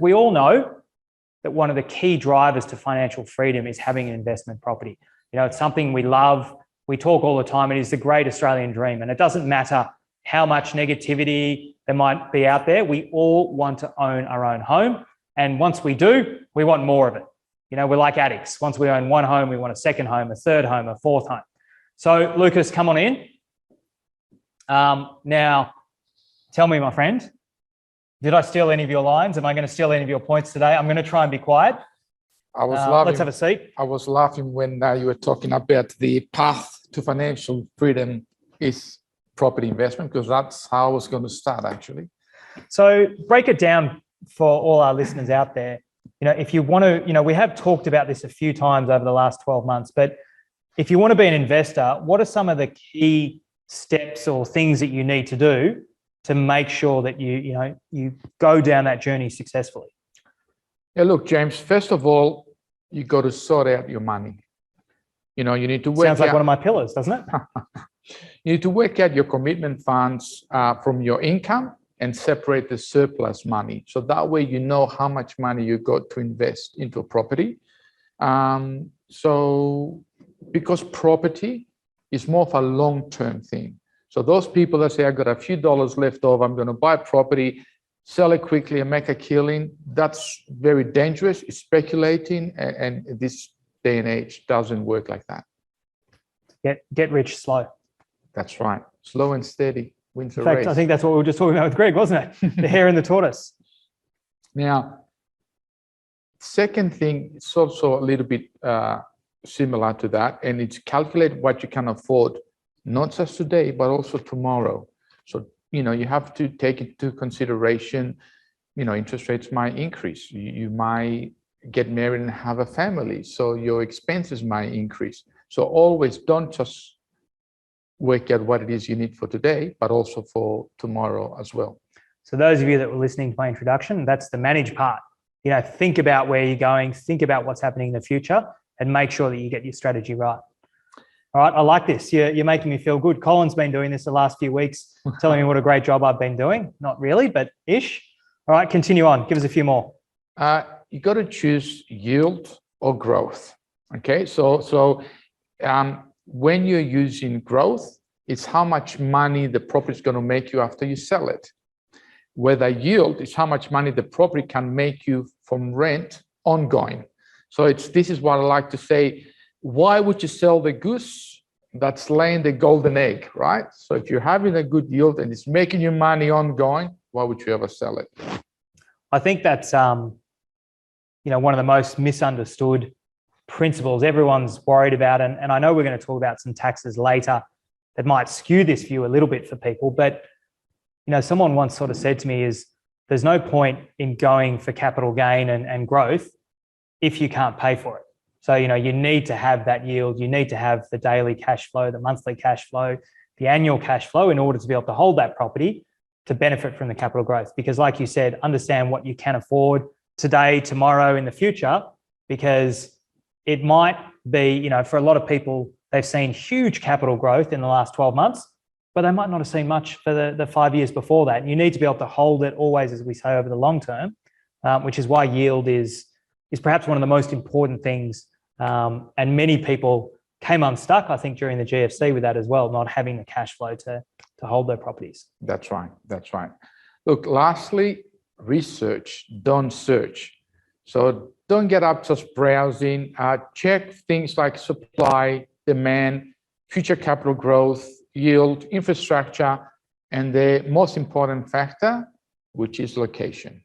we all know that one of the key drivers to financial freedom is having an investment property. You know, it's something we love. We talk all the time. It is the great Australian dream. And it doesn't matter how much negativity there might be out there. We all want to own our own home. And once we do, we want more of it. You know, we're like addicts. Once we own one home, we want a second home, a third home, a fourth home. So, Lucas, come on in. Now, tell me, my friend, did I steal any of your lines? Am I going to steal any of your points today? I'm going to try and be quiet. I was laughing. Let's have a seat. I was laughing when you were talking about the path to financial freedom is property investment, because that's how I was going to start, actually. So break it down for all our listeners out there. You know, if you want to, you know, we have talked about this a few times over the last 12 months, but if you want to be an investor, what are some of the key steps or things that you need to do to make sure that you go down that journey successfully? Yeah, look, James, first of all, you got to sort out your money. You know, you need to work Sounds like one of my pillars, doesn't it? You need to work out your commitment funds from your income and separate the surplus money. So that way you know how much money you got to invest into a property. So because property is more of a long-term thing. So those people that say, I got a few dollars left over, I'm going to buy property, sell it quickly and make a killing, that's very dangerous. It's speculating, and this day and age doesn't work like that. Get rich slow. That's right. Slow and steady wins the race. In fact, race. I think that's what we were just talking about with Greg, wasn't it? The hare and the tortoise. Now, second thing, it's also a little bit similar to that, and it's calculate what you can afford, not just today, but also tomorrow. So, you know, you have to take into consideration, you know, interest rates might increase. You might get married and have a family, so your expenses might increase. So always don't just work out what it is you need for today, but also for tomorrow as well. So those of you that were listening to my introduction, that's the manage part. You know, think about where you're going, think about what's happening in the future, and make sure that you get your strategy right. All right, I like this. You're making me feel good. Colin's been doing this the last few weeks, telling me what a great job I've been doing. Not really, but ish. All right, continue on. Give us a few more. You got to choose yield or growth. Okay, so when you're using growth, it's how much money the property is going to make you after you sell it. Whether yield is how much money the property can make you from rent ongoing. So this is what I like to say. Why would you sell the goose that's laying the golden egg, right? So if you're having a good yield and it's making you money ongoing, why would you ever sell it? I think that's you know, one of the most misunderstood principles everyone's worried about, and I know we're going to talk about some taxes later that might skew this view a little bit for people, but you know, someone once sort of said to me is there's no point in going for capital gain and growth if you can't pay for it. So, you know, you need to have that yield, you need to have the daily cash flow, the monthly cash flow, the annual cash flow in order to be able to hold that property to benefit from the capital growth. Because like you said, understand what you can afford today, tomorrow, in the future, because it might be, you know, for a lot of people, they've seen huge capital growth in the last 12 months, but they might not have seen much for the 5 years before that. And you need to be able to hold it always, as we say, over the long term, which is why yield is perhaps one of the most important things. And many people came unstuck, I think, during the GFC with that as well, not having the cash flow to hold their properties. That's right. That's right. Look, lastly, research, don't search. So don't get up just browsing. Check things like supply, demand, future capital growth, yield, infrastructure, and the most important factor, which is location.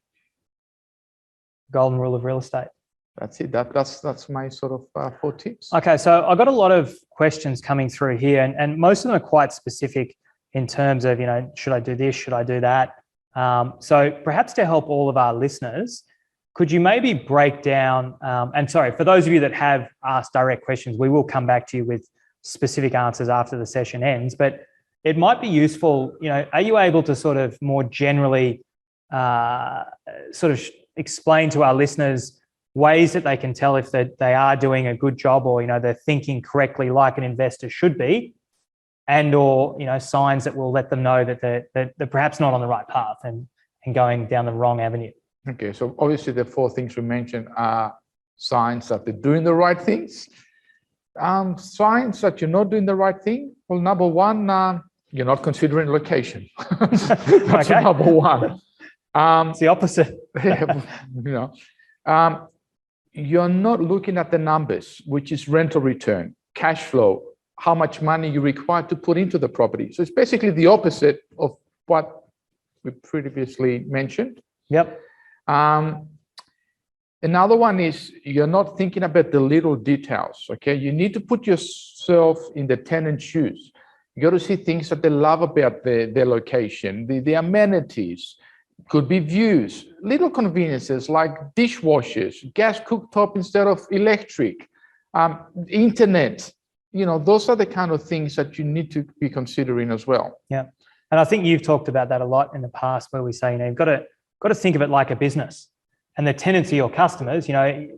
Golden rule of real estate. That's it. That's my sort of 4 tips. Okay, so I've got a lot of questions coming through here, and most of them are quite specific in terms of, you know, should I do this? Should I do that? So perhaps to help all of our listeners, could you maybe break down, and sorry, for those of you that have asked direct questions, we will come back to you with specific answers after the session ends, but it might be useful, you know, are you able to sort of more generally sort of explain to our listeners ways that they can tell if they are doing a good job, or, you know, they're thinking correctly like an investor should be, and or, you know, signs that will let them know that they're perhaps not on the right path and going down the wrong avenue? Okay, so obviously the four things we mentioned are signs that they're doing the right things. Signs that you're not doing the right thing. Well, number one, you're not considering location. That's Okay. number one. It's the opposite. You're not looking at the numbers, which is rental return, cash flow, how much money you require to put into the property. So it's basically the opposite of what we previously mentioned. Yep. Another one is you're not thinking about the little details. Okay, you need to put yourself in the tenant's shoes. You got to see things that they love about their location, the amenities. Could be views, little conveniences like dishwashers, gas cooktop instead of electric, internet. Those are the kind of things that you need to be considering as well. Yeah, and I think you've talked about that a lot in the past, where we say, you've got to think of it like a business, and the tenants are your customers.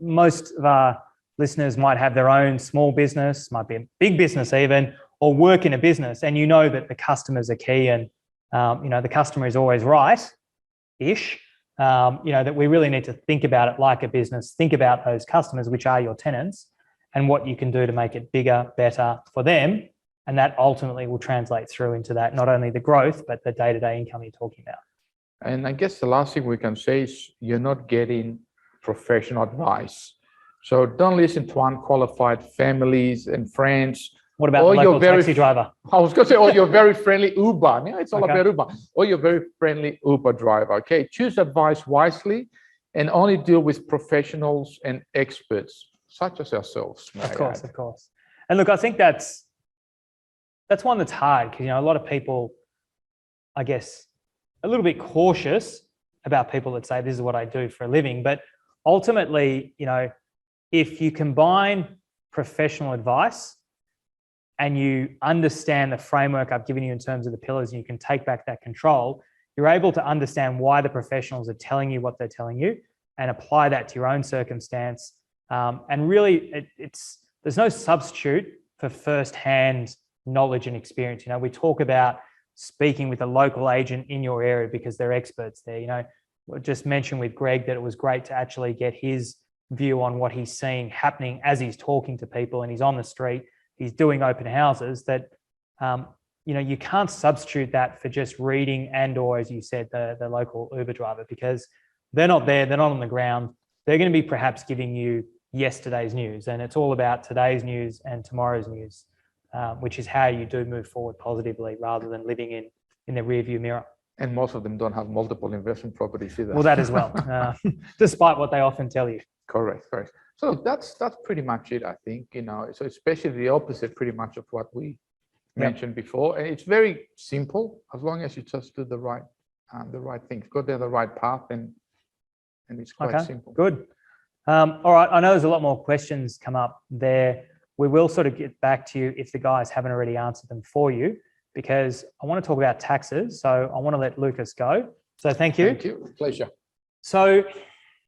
Most of our listeners might have their own small business, might be a big business even, or work in a business, and that the customers are key, and the customer is always right-ish. That we really need to think about it like a business. Think about those customers, which are your tenants, and what you can do to make it bigger, better for them. And that ultimately will translate through into that, not only the growth, but the day-to-day income you're talking about. And I guess the last thing we can say is you're not getting professional advice. So don't listen to unqualified families and friends. What about the local taxi driver? I was going to say, oh, you're very friendly Uber. Yeah, it's all Okay. about Uber. Or you're very friendly Uber driver. Okay, choose advice wisely and only deal with professionals and experts such as ourselves. Of course. And look, I think that's one that's hard, because a lot of people, I guess, a little bit cautious about people that say this is what I do for a living. But ultimately, if you combine professional advice and you understand the framework I've given you in terms of the pillars, and you can take back that control, you're able to understand why the professionals are telling you what they're telling you and apply that to your own circumstance. And really, there's no substitute for first-hand knowledge and experience. We talk about speaking with a local agent in your area because they're experts there. We just mentioned with Greg that it was great to actually get his view on what he's seeing happening as he's talking to people, and he's on the street, he's doing open houses. That you can't substitute that for just reading or, as you said, the local Uber driver, because they're not there, they're not on the ground. They're going to be perhaps giving you yesterday's news, and it's all about today's news and tomorrow's news, which is how you do move forward positively rather than living in the rearview mirror. And most of them don't have multiple investment properties either. Well, that as well, despite what they often tell you. Correct. So that's pretty much it, I think. So especially the opposite pretty much of what we mentioned before. And it's very simple as long as you just do the right things, go down the right path, and it's quite simple. Good. All right. I know there's a lot more questions come up there. We will sort of get back to you if the guys haven't already answered them for you, because I want to talk about taxes. So I want to let Lucas go. So thank you. Thank you. Pleasure. So